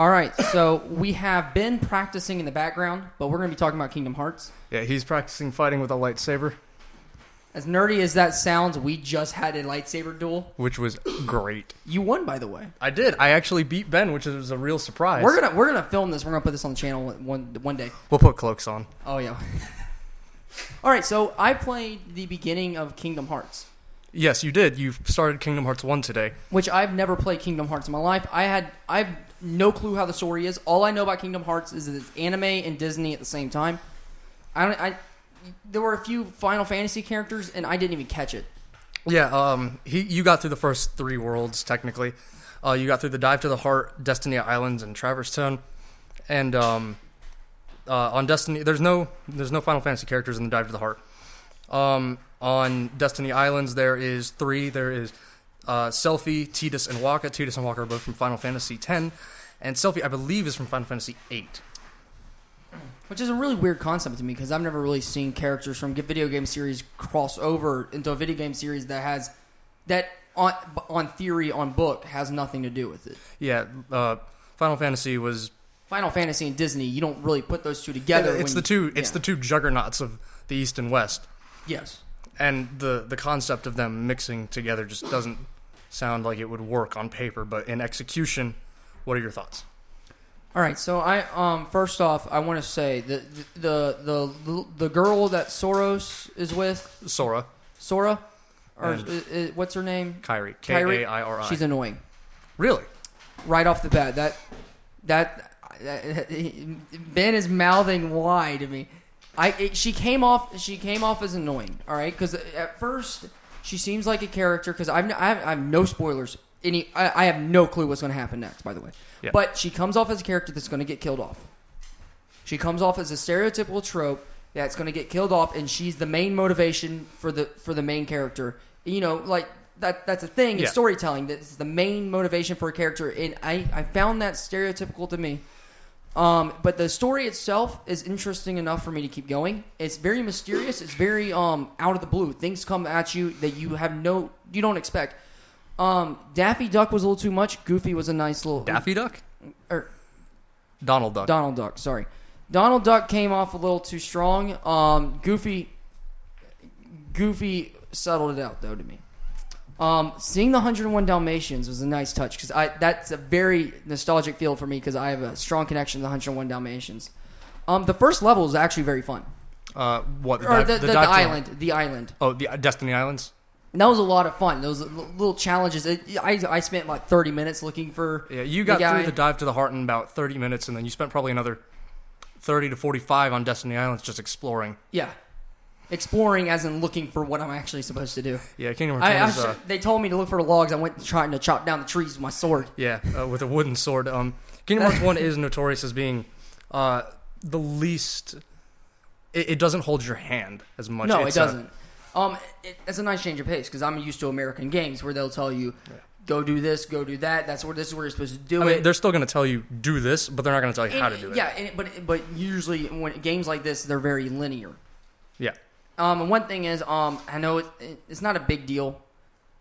All right, so we have been practicing in the background, but we're going to be talking about Kingdom Hearts. Yeah, he's practicing fighting with a lightsaber. As nerdy as that sounds, we just had a lightsaber duel. Which was great. You won, by the way. I did. I actually beat Ben, which was a real surprise. We're gonna film this. We're gonna put this on the channel one day. We'll put cloaks on. Oh yeah. All right, so I played the beginning of Kingdom Hearts. Yes, you did. You started Kingdom Hearts 1 today. Which I've never played Kingdom Hearts in my life. I've no clue how the story is. All I know about Kingdom Hearts is that it's anime and Disney at the same time. There were a few Final Fantasy characters, and I didn't even catch it. Yeah, you got through the first 3 worlds, technically. You got through the Dive to the Heart, Destiny Islands, and Traverse Town. And on Destiny, there's no Final Fantasy characters in the Dive to the Heart. On Destiny Islands, there is 3. There is Selphie, Tidus, and Wakka. Tidus and Wakka are both from Final Fantasy X. And Selphie, I believe, is from Final Fantasy VIII. Which is a really weird concept to me, because I've never really seen characters from video game series cross over into a video game series that has... that, on theory, on book, has nothing to do with it. Yeah, Final Fantasy was... Final Fantasy and Disney, you don't really put those two together. Yeah, it's the two juggernauts of the East and West. Yes. And the concept of them mixing together just doesn't sound like it would work on paper, but in execution, what are your thoughts? All right, so I first off, I want to say the girl that Soros is with, Sora, or what's her name? Kairi, Kairi. She's annoying. Really? Right off the bat, that Ben is mouthing why to me. She came off as annoying. All right, because at first she seems like a character. Because I have no spoilers. I have no clue what's going to happen next. By the way, yeah. But she comes off as a character that's going to get killed off. She comes off as a stereotypical trope that's going to get killed off, and she's the main motivation for the main character. You know, like that's a thing in storytelling. That's the main motivation for a character, and I found that stereotypical to me. But the story itself is interesting enough for me to keep going. It's very mysterious. It's very out of the blue. Things come at you that you don't expect. Daffy Duck was a little too much. Goofy was a nice little... Daffy Duck? Or Donald Duck. Donald Duck, sorry. Donald Duck came off a little too strong. Goofy settled it out, though, to me. Seeing the 101 Dalmatians was a nice touch, because that's a very nostalgic feel for me, because I have a strong connection to the 101 Dalmatians. The first level is actually very fun. What? The island. The island. Oh, the Destiny Islands? That was a lot of fun. Those little challenges. I spent like 30 minutes looking for. Yeah, you got through the Dive to the Heart in about 30 minutes, and then you spent probably another 30 to 45 on Destiny Islands just exploring. Yeah. Exploring as in looking for what I'm actually supposed to do. Yeah, Kingdom Hearts they told me to look for the logs. I went trying to chop down the trees with my sword. Yeah, with a wooden sword. Kingdom Hearts 1 is notorious as being the least... It doesn't hold your hand as much. No, it doesn't. It's a nice change of pace, because I'm used to American games where they'll tell you, go do this, go do that. This is where you're supposed to do it. They're still going to tell you, do this, but they're not going to tell you how to do it. Yeah, but usually when games like this, they're very linear. Yeah. And one thing is, I know it's not a big deal.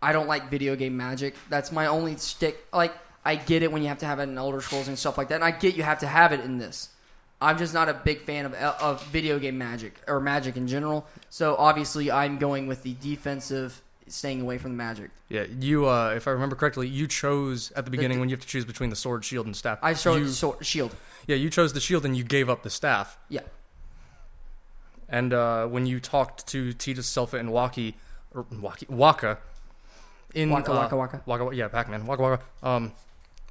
I don't like video game magic. That's my only stick. Like, I get it when you have to have it in Elder Scrolls and stuff like that, and I get you have to have it in this. I'm just not a big fan of video game magic, or magic in general. So, obviously, I'm going with the defensive, staying away from the magic. Yeah, you, if I remember correctly, you chose at the beginning when you have to choose between the sword, shield, and staff. I chose the shield. Yeah, you chose the shield and you gave up the staff. Yeah. And when you talked to Tidus, Selphie, and Wakka in Waka. Yeah, Pac-Man. Waka.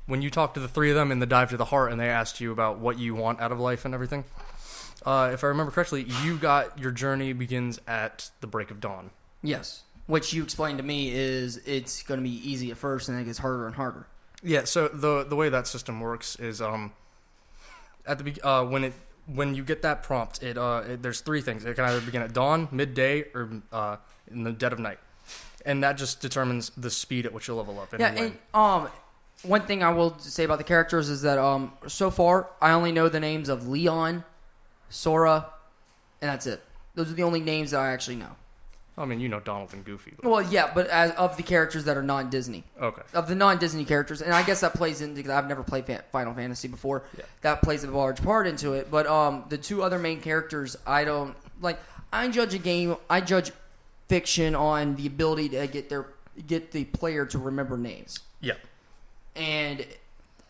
When you talked to the 3 of them in the Dive to the Heart, and they asked you about what you want out of life and everything, if I remember correctly, your journey begins at the break of dawn. Yes, which you explained to me is it's going to be easy at first, and then it gets harder and harder. Yeah. So the way that system works is at the when you get that prompt, there's 3 things. It can either begin at dawn, midday, or in the dead of night, and that just determines the speed at which you level up. And one thing I will say about the characters is that so far I only know the names of Leon, Sora, and that's it. Those are the only names that I actually know. I mean, you know Donald and Goofy. But. Well, yeah, but of the characters that are non-Disney. Okay. Of the non-Disney characters, and I guess that plays into, because I've never played Final Fantasy before, that plays a large part into it. But the two other main characters, I don't, like, I judge fiction on the ability to get the player to remember names. Yeah. And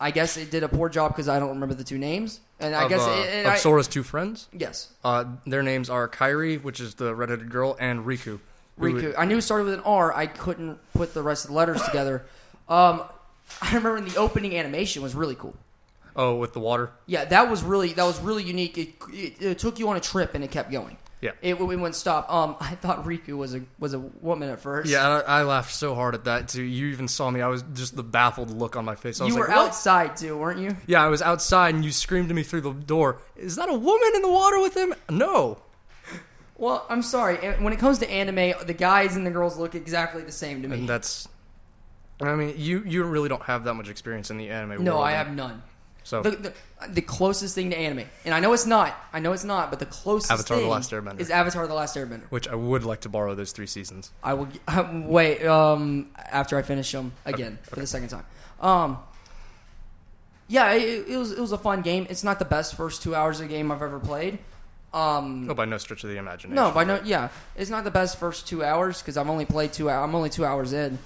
I guess it did a poor job because I don't remember the two names. And I guess Sora's two friends. Yes. Their names are Kairi, which is the redheaded girl, and Riku. I knew it started with an R. I couldn't put the rest of the letters together. I remember in the opening animation was really cool. Oh, with the water. Yeah, that was really unique. It took you on a trip and it kept going. Yeah, it wouldn't stop. I thought Riku was a woman at first. Yeah, I laughed so hard at that too. You even saw me. I was just the baffled look on my face. You were outside too, weren't you? Yeah, I was outside, and you screamed to me through the door. Is that a woman in the water with him? No. Well, I'm sorry. When it comes to anime, the guys and the girls look exactly the same to me. And that's. I mean, you really don't have that much experience in the anime world. No, I have none. So the closest thing to anime, and I know it's not, but the closest Avatar: thing The Last Airbender is Avatar: The Last Airbender, which I would like to borrow those 3 seasons. I will wait after I finish them again for the second time. Yeah, it was a fun game. It's not the best first 2 hours of the game I've ever played. No, by no stretch of the imagination. No, yeah, it's not the best first 2 hours because I've only played 2 hours. I'm only 2 hours in,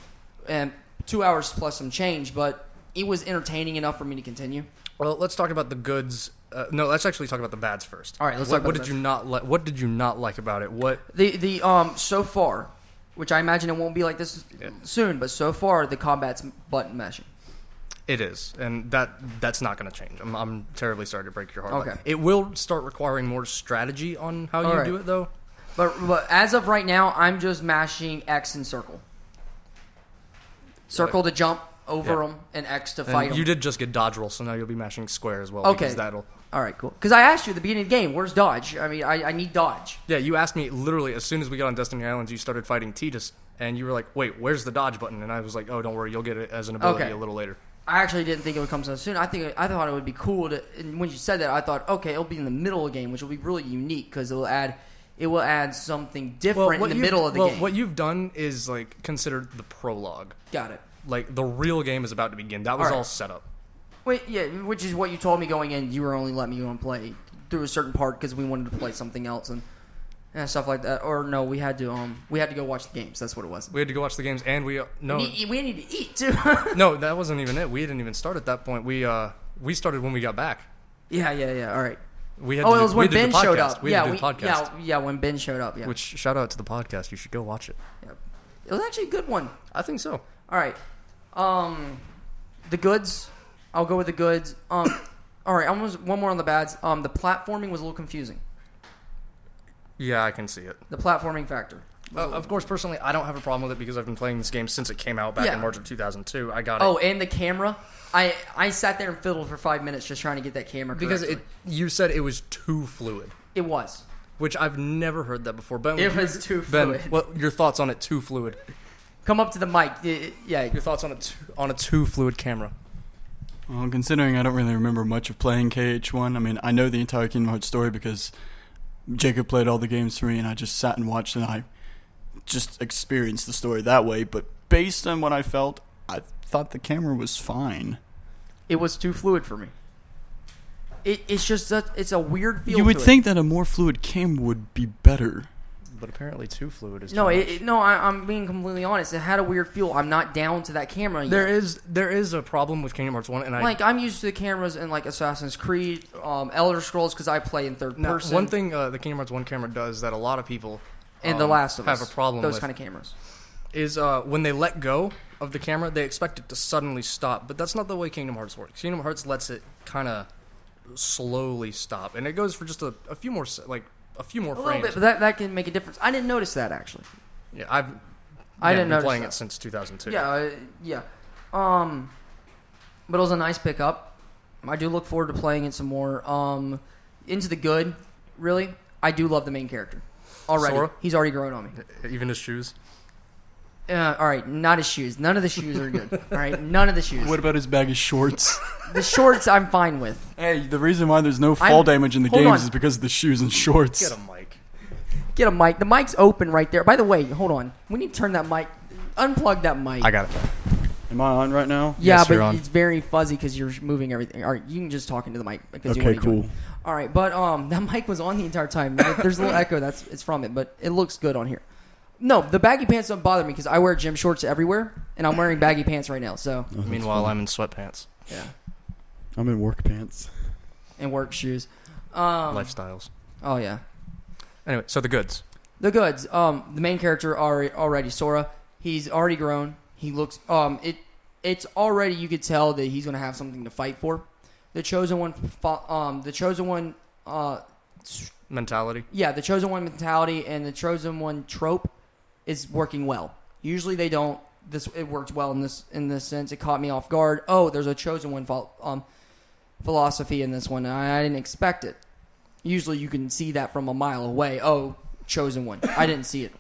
and 2 hours plus some change, but it was entertaining enough for me to continue. Well, let's talk about the goods. No, let's actually talk about the bads first. All right, let's talk about what did you not like? What did you not like about it? What the so far, which I imagine it won't be like this soon, but so far the combat's button mashing. It is, and that's not going to change. I'm terribly sorry to break your heart. Okay, it will start requiring more strategy on how you do it, though. But as of right now, I'm just mashing X and circle. Circle to jump over them and X to fight them. You did just get dodge roll, so now you'll be mashing square as well. Okay. That'll. All right, cool. Because I asked you at the beginning of the game, where's dodge? I mean, I need dodge. Yeah, you asked me literally as soon as we got on Destiny Islands, you started fighting Tidus, and you were like, wait, where's the dodge button? And I was like, oh, don't worry, you'll get it as an ability a little later. I actually didn't think it would come so soon. I thought it would be cool to. And when you said that, I thought, okay, it'll be in the middle of the game, which will be really unique because it will add something different in the middle of the game. Well, what you've done is like considered the prologue. Got it. Like the real game is about to begin. That was all set up. Wait, yeah, which is what you told me going in. You were only letting me go and play through a certain part because we wanted to play something else and stuff like that. Or no, we had to go watch the games. That's what it was. We had to go watch the games, and we need to eat too. No, that wasn't even it. We didn't even start at that point. We started when we got back. Yeah. All right. It was when Ben showed up. When Ben showed up. Yeah. Which shout out to the podcast. You should go watch it. Yeah. It was actually a good one. I think so. All right. The goods. I'll go with the goods. All right. Almost one more on the bads. The platforming was a little confusing. Yeah, I can see it. The platforming factor. Of course, personally, I don't have a problem with it because I've been playing this game since it came out back in March of 2002. I got it. Oh, and the camera. I sat there and fiddled for 5 minutes just trying to get that camera correctly. Because you said it was too fluid. It was. Which I've never heard that before. Ben, it was too fluid. Ben, what your thoughts on it? Too fluid. Come up to the mic. Yeah. Your thoughts on a too fluid camera? Well, considering I don't really remember much of playing KH1, I mean, I know the entire Kingdom Hearts story because Jacob played all the games for me, and I just sat and watched, and I just experienced the story that way. But based on what I felt, I thought the camera was fine. It was too fluid for me. It's just it's a weird feel. You would think that a more fluid camera would be better. But apparently too fluid is no. I'm being completely honest. It had a weird feel. I'm not down to that camera yet. There is a problem with Kingdom Hearts 1, and I'm used to the cameras in like Assassin's Creed, Elder Scrolls because I play in third person. One thing the Kingdom Hearts 1 camera does that a lot of people and The Last of Us have a problem with those kind of cameras is when they let go of the camera, they expect it to suddenly stop, but that's not the way Kingdom Hearts works. Kingdom Hearts lets it kind of slowly stop, and it goes for just a few more frames. A little bit, but that can make a difference. I didn't notice that actually. Yeah, I didn't been notice playing that. it since 2002. Yeah. But it was a nice pickup. I do look forward to playing it some more. Into the good, really. I do love the main character already. Sora? He's already grown on me. Even his shoes. All right, not his shoes. None of the shoes are good. All right, none of the shoes. What about his bag of shorts? The shorts I'm fine with. Hey, the reason why there's no fall damage in the games is because of the shoes and shorts. Get a mic. Get a mic. The mic's open right there. By the way, hold on. We need to turn that mic. Unplug that mic. I got it. Am I on right now? Yeah, Yes, but you're on. it's very fuzzy because you're moving everything. All right, you can just talk into the mic because Okay, you're cool. doing. All right, but that mic was on the entire time. There's a little echo. It's from it, but it looks good on here. No, the baggy pants don't bother me because I wear gym shorts everywhere, and I'm wearing baggy pants right now. So Oh, that's Meanwhile, fun. I'm in sweatpants. yeah, I'm in work pants. and work shoes. Lifestyles. Oh yeah, Anyway, so the goods. the goods. The main character already Sora. He's already grown. He looks. It's already you could tell that he's gonna have something to fight for. The chosen one. The chosen one. Mentality. Yeah, the chosen one mentality and the chosen one trope is working well. Usually they don't. It worked well in this sense. It caught me off guard. Oh, there's a chosen one philosophy in this one. I didn't expect it. Usually you can see that from a mile away. Oh, chosen one. I didn't see it.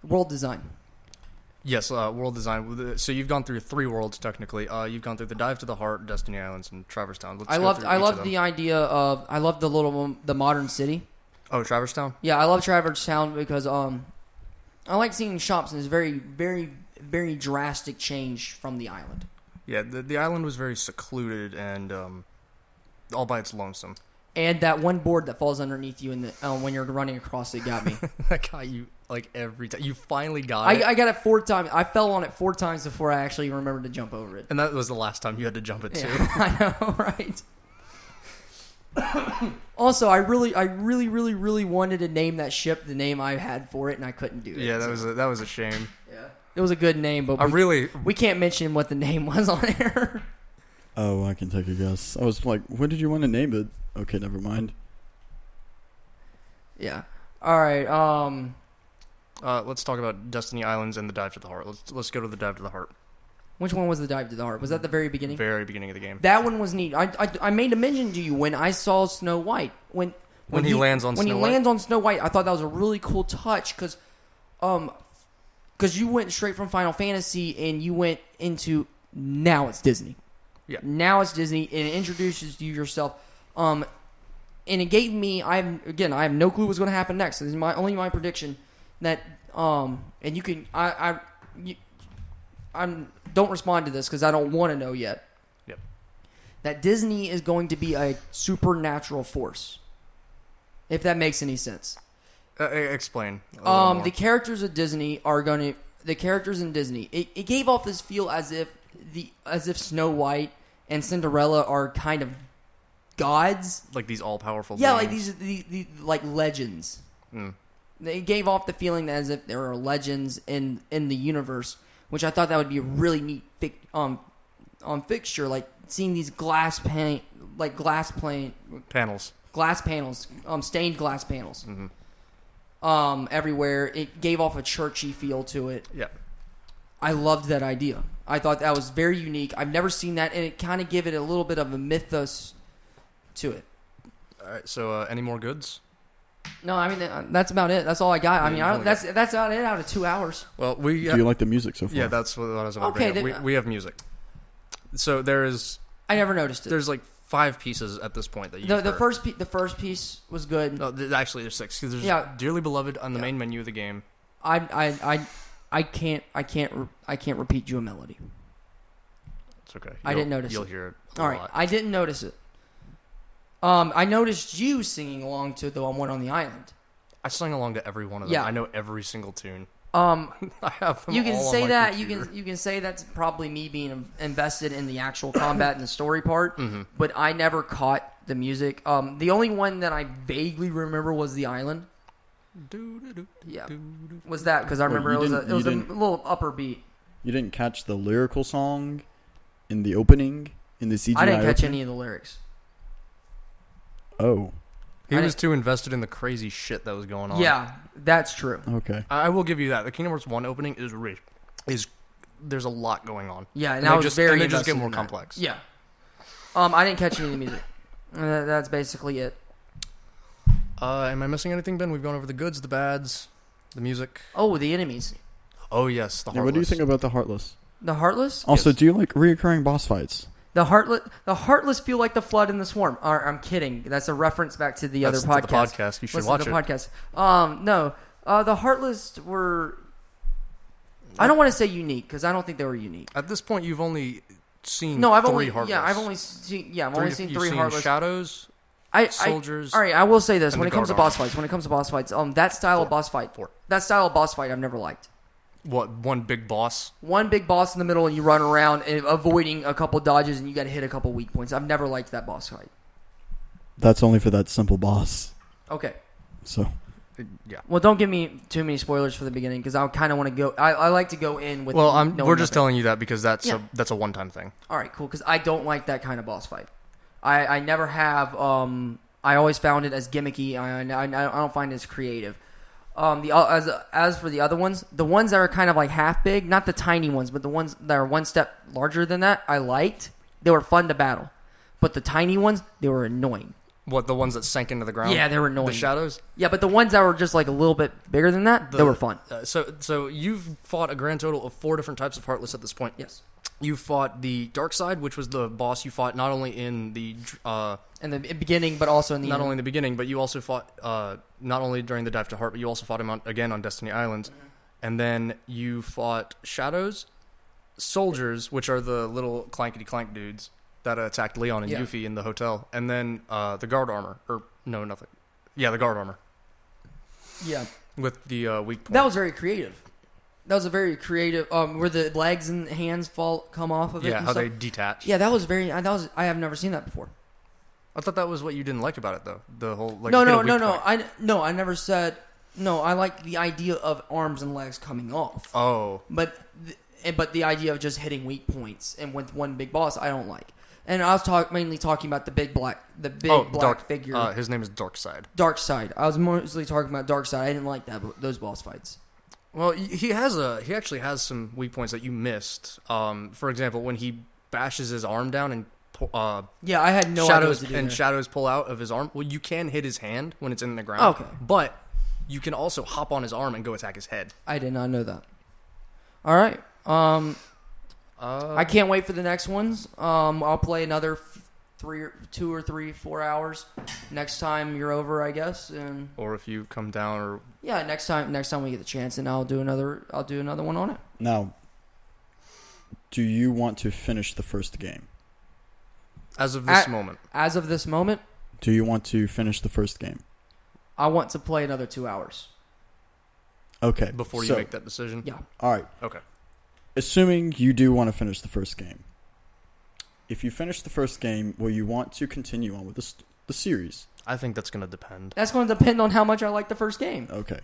World design. Yes, world design. So you've gone through 3 worlds technically. You've gone through the Dive to the Heart, Destiny Islands, and Traverse Town. I loved the idea of the modern city. Oh, Traverse Town. Yeah, I love Traverse Town because I like seeing shops and it's very very very drastic change from the island. Yeah, the island was very secluded and all by its lonesome. And that one board that falls underneath you in the when you're running across it got me. That got you like every time. You finally got it. I got it 4 times. I fell on it 4 times before I actually remembered to jump over it. And that was the last time you had to jump it too. Yeah, I know, right? Also, I really wanted to name that ship the name I had for it, and I couldn't do it. Yeah, that was a shame. Yeah, it was a good name, but we can't mention what the name was on air. Oh, I can take a guess. I was like, what did you want to name it? Okay, never mind. Yeah. All right. Let's talk about Destiny Islands and the Dive to the Heart. Let's go to the Dive to the Heart. Which one was the Dive to the Heart? Was that the very beginning? Very beginning of the game. That one was neat. I made a mention to you when I saw Snow White. When he lands on Snow White, I thought that was a really cool touch because you went straight from Final Fantasy and you went into now it's Disney. Yeah. Now it's Disney and it introduces you yourself. And it gave me I have no clue what's going to happen next. This is only my prediction that and you can don't respond to this because I don't want to know yet. Yep. That Disney is going to be a supernatural force. If that makes any sense. Explain. A The characters of Disney are going to the characters in Disney. It gave off this feel as if Snow White and Cinderella are kind of gods, like these all-powerful. Yeah, beings. like these like legends. Mm. They gave off the feeling as if there are legends in the universe, which I thought that would be a really neat fixture, like seeing these glass panels, stained glass panels, everywhere. It gave off a churchy feel to it. Yeah, I loved that idea. I thought that was very unique. I've never seen that, and it kind of gave it a little bit of a mythos to it. All right. So, any more goods? No, I mean that's about it. That's all I got. I mean, Yeah, that's about it out of 2 hours. Well, Do you like the music so far? Yeah, that's what I was about Okay, to bring up. We have music. So I never noticed it. there's like 5 pieces at this point that you The first piece was good. No, actually there's 6 because there's Dearly Beloved on the main menu of the game. I can't repeat you a melody. It's okay. I didn't notice You'll it. hear it. All right, I didn't notice it. I noticed you singing along to the one on the island. I sang along to every one of them. Yeah. I know every single tune. I have them you can all on say my that computer. you can say that's probably me being invested in the actual combat and the story part, but I never caught the music. The only one that I vaguely remember was the island. Yeah, was that because I remember it was a little upper beat. You didn't catch the lyrical song in the opening in the CGI. I didn't catch opening? any of the lyrics. Oh, He was too invested in the crazy shit that was going on. Yeah, that's true. okay. I will give you that. The Kingdom Hearts 1 opening is there's a lot going on. Yeah, and I was very they just get invested more in that. complex. Yeah. I didn't catch any of the music. That's basically it. Am I missing anything, Ben? We've gone over the goods, the bads, the music. Oh, the enemies. Oh yes, the Heartless. Yeah, what do you think about the Heartless? The Heartless? Also, Yes. do you like reoccurring boss fights? The Heartless feel like the Flood in the Swarm. I'm kidding. That's a reference back to the other podcast. To the podcast. You should watch it. Podcast. No. The Heartless were... I don't want to say unique, because I don't think they were unique. At this point, you've only seen three Heartless. Yeah, I've only seen three Heartless. Shadows, Soldiers. All right, I will say this. When it comes to Guard boss fights, that style of boss fight I've never liked. What, one big boss? One big boss in the middle, and you run around avoiding a couple dodges, and you got to hit a couple weak points. I've never liked that boss fight. That's only for that simple boss. Okay. So. Yeah. Well, don't give me too many spoilers for the beginning, because I kind of want to go. I like to go in with. Well, we're just telling you that because that's a one-time thing. All right, cool. Because I don't like that kind of boss fight. I never have. I always found it as gimmicky. I don't find it as creative. As for the other ones, the ones that are kind of like half big, not the tiny ones, but the ones that are one step larger than that, I liked. They were fun to battle, but the tiny ones, they were annoying. What, the ones that sank into the ground? Yeah, they were annoying. The shadows? Yeah, but the ones that were just like a little bit bigger than that, they were fun. So you've fought a grand total of 4 different types of Heartless at this point. Yes. You fought the Dark Side, which was the boss you fought not only in the in the beginning, but also in the not end. only in the beginning, but you also fought not only during the Dive to Heart, but you also fought him again on Destiny Islands, and then you fought Shadows, Soldiers, which are the little clankety clank dudes that attacked Leon and Yuffie in the hotel, and then the guard armor, or no, nothing. Yeah, the guard armor. Yeah, with the weak point. That was very creative. That was a very creative. Where the legs and hands come off of it. Yeah, and how stuff. they detach. Yeah, that was very. I have never seen that before. I thought that was what you didn't like about it, though. The whole like. No. I never said. No, I like the idea of arms and legs coming off. Oh. But the idea of just hitting weak points and with one big boss, I don't like. And I was mainly talking about the big black figure. His name is Dark Side. Dark Side. I was mostly talking about Dark Side. I didn't like those boss fights. Well, he actually has some weak points that you missed. For example, when he bashes his arm down and I had no idea what to do. Shadows pull out of his arm. Well, you can hit his hand when it's in the ground. Okay, but you can also hop on his arm and go attack his head. I did not know that. All right. I can't wait for the next ones. I'll play another 2 or 3, 4 hours next time you're over, I guess. And or if you come down, or next time we get the chance, and I'll do another one on it. Now, do you want to finish the first game? As of this moment. As of this moment. Do you want to finish the first game? I want to play another 2 hours. Okay. Before you make that decision? Yeah. All right. Okay. Assuming you do want to finish the first game. If you finish the first game, will you want to continue on with the series? I think that's going to depend. That's going to depend on how much I like the first game. Okay.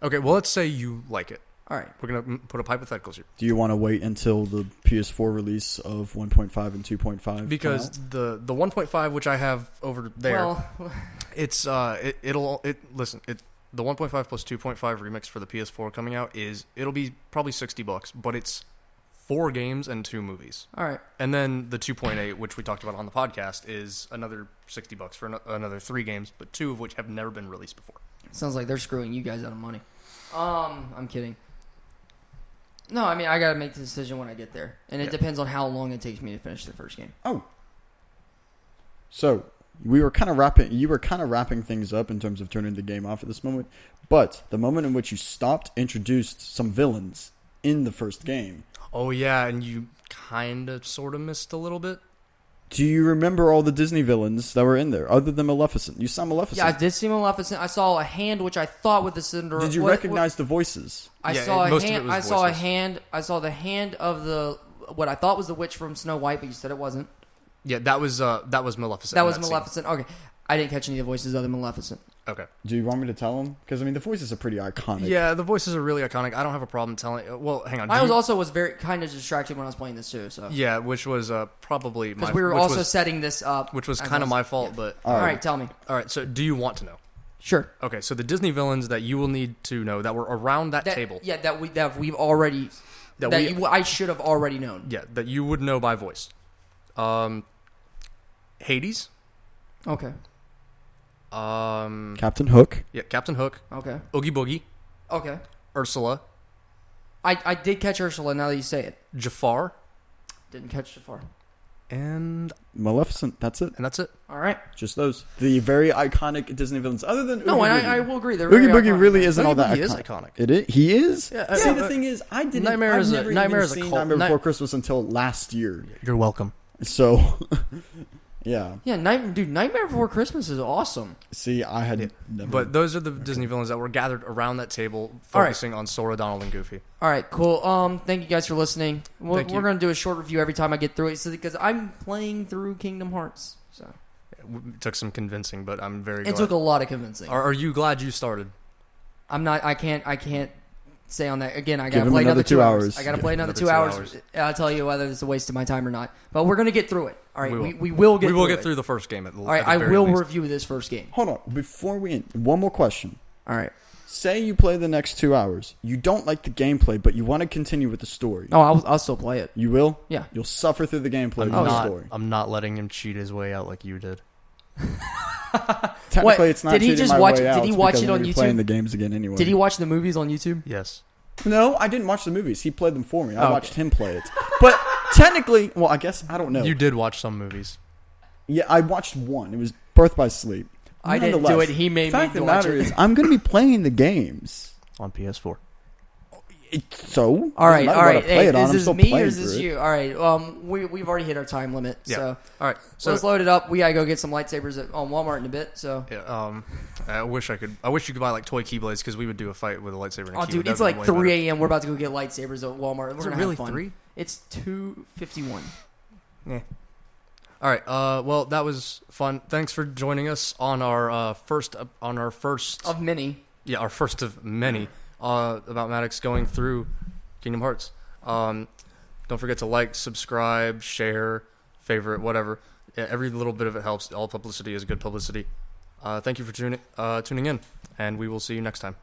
Okay, well, let's say you like it. All right. We're going to put up hypotheticals here. Do you want to wait until the PS4 release of 1.5 and 2.5? Because the 1.5, which I have over there, it's the 1.5 plus 2.5 remix for the PS4 coming out it'll be probably $60, but it's 4 games and 2 movies. All right. And then the 2.8, which we talked about on the podcast, is another $60 for another 3 games, but 2 of which have never been released before. Sounds like they're screwing you guys out of money. I'm kidding. No, I mean, I got to make the decision when I get there. And it depends on how long it takes me to finish the first game. Oh. So, you were kind of wrapping things up in terms of turning the game off at this moment. But the moment in which you stopped introduced some villains in the first game. Oh, yeah, and you kind of sort of missed a little bit. Do you remember all the Disney villains that were in there, other than Maleficent? You saw Maleficent. Yeah, I did see Maleficent. I saw a hand, which I thought was the Cinderella. Did you recognize the voices? I saw a hand. I saw a hand. I saw the hand of what I thought was the witch from Snow White, but you said it wasn't. Yeah, that was Maleficent. That was Maleficent. Okay, I didn't catch any of the voices other than Maleficent. Okay. Do you want me to tell them? Because, I mean, the voices are pretty iconic. Yeah, the voices are really iconic. I don't have a problem telling... Well, hang on. I was very kind of distracted when I was playing this, too. So yeah, which was probably my... Because we were also setting this up. Which was kind of my fault, but... All right, tell me. All right, so do you want to know? Sure. Okay, so the Disney villains that you will need to know that were around that table... Yeah, that we've already... I should have already known. Yeah, that you would know by voice. Hades. Okay. Captain Hook. Yeah, Captain Hook. Okay. Oogie Boogie. Okay. Ursula. I did catch Ursula now that you say it. Jafar. Didn't catch Jafar. and Maleficent. That's it. that's it. All right. Just those. The very iconic Disney villains. Other than No, Oogie and Boogie. I will agree. They're Oogie very Boogie iconic. really isn't all Oogie that Boogie is iconic. iconic. It is. He is. Yeah, See, the thing is, I didn't. Nightmare I've is a- never Nightmare even is a seen cult- Nightmare Night- Before Christmas until last year. You're welcome. So, yeah. Yeah, Nightmare Before Christmas is awesome. See, I had never. But those are the Disney villains that were gathered around that table, All right. focusing on Sora, Donald, and Goofy. All right, cool. Thank you guys for listening. We're Thank you. going to do a short review every time I get through it, because I'm playing through Kingdom Hearts. So It took some convincing, but I'm very it glad. took a lot of convincing. Are you glad you started? I'm not. I can't say on that again. I Give gotta him play another another 2 2 hours. I gotta Yeah, play another another 2 2 hours. hours. I'll tell you whether it's a waste of my time or not. But we're gonna get through it. All right, we will get. We will through get it. through the first game. All right, I will review this first game. Hold on. Before we end, one more question. All right. Say you play the next 2 hours. You don't like the gameplay, but you want to continue with the story. Oh, I'll still play it. You will? Yeah. You'll suffer through the gameplay I'm for the not. story. I'm not letting him cheat his way out like you did. Technically, What? it's not Did he cheating just my watch- way did out. he It's watch because it I'm on gonna be YouTube? Playing the games again anyway. Did he watch the movies on YouTube? Yes. No, I didn't watch the movies. He played them for me. I Oh, watched him play it. But technically, well, I guess I don't know. You did watch some movies. Yeah, I watched one. It was Birth by Sleep. I didn't do Nonetheless, it. He made me fact of the watch matter it. is, I'm going to be playing the games. On PS4. So, All right, doesn't all matter what right. I play Hey, it on, is I'm this still me or playing is this through it. you? All right. We've already hit our time limit. Yeah. So All right. so let's load it up. We gotta go get some lightsabers on Walmart in a bit. So. Yeah, I wish you could buy like toy keyblades because we would do a fight with a lightsaber and a Oh, keyblade. dude, it's That'd like be way 3 a.m. We're about to go get lightsabers at Walmart. We're Is it gonna really have fun. 3? It's 2:51. better. All right. Well, that was fun. Thanks for joining us on our first Of many. yeah, our first of many about Maddux going through Kingdom Hearts. Don't forget to like, subscribe, share, favorite, whatever. Yeah, every little bit of it helps. All publicity is good publicity. Thank you for tuning in, and we will see you next time.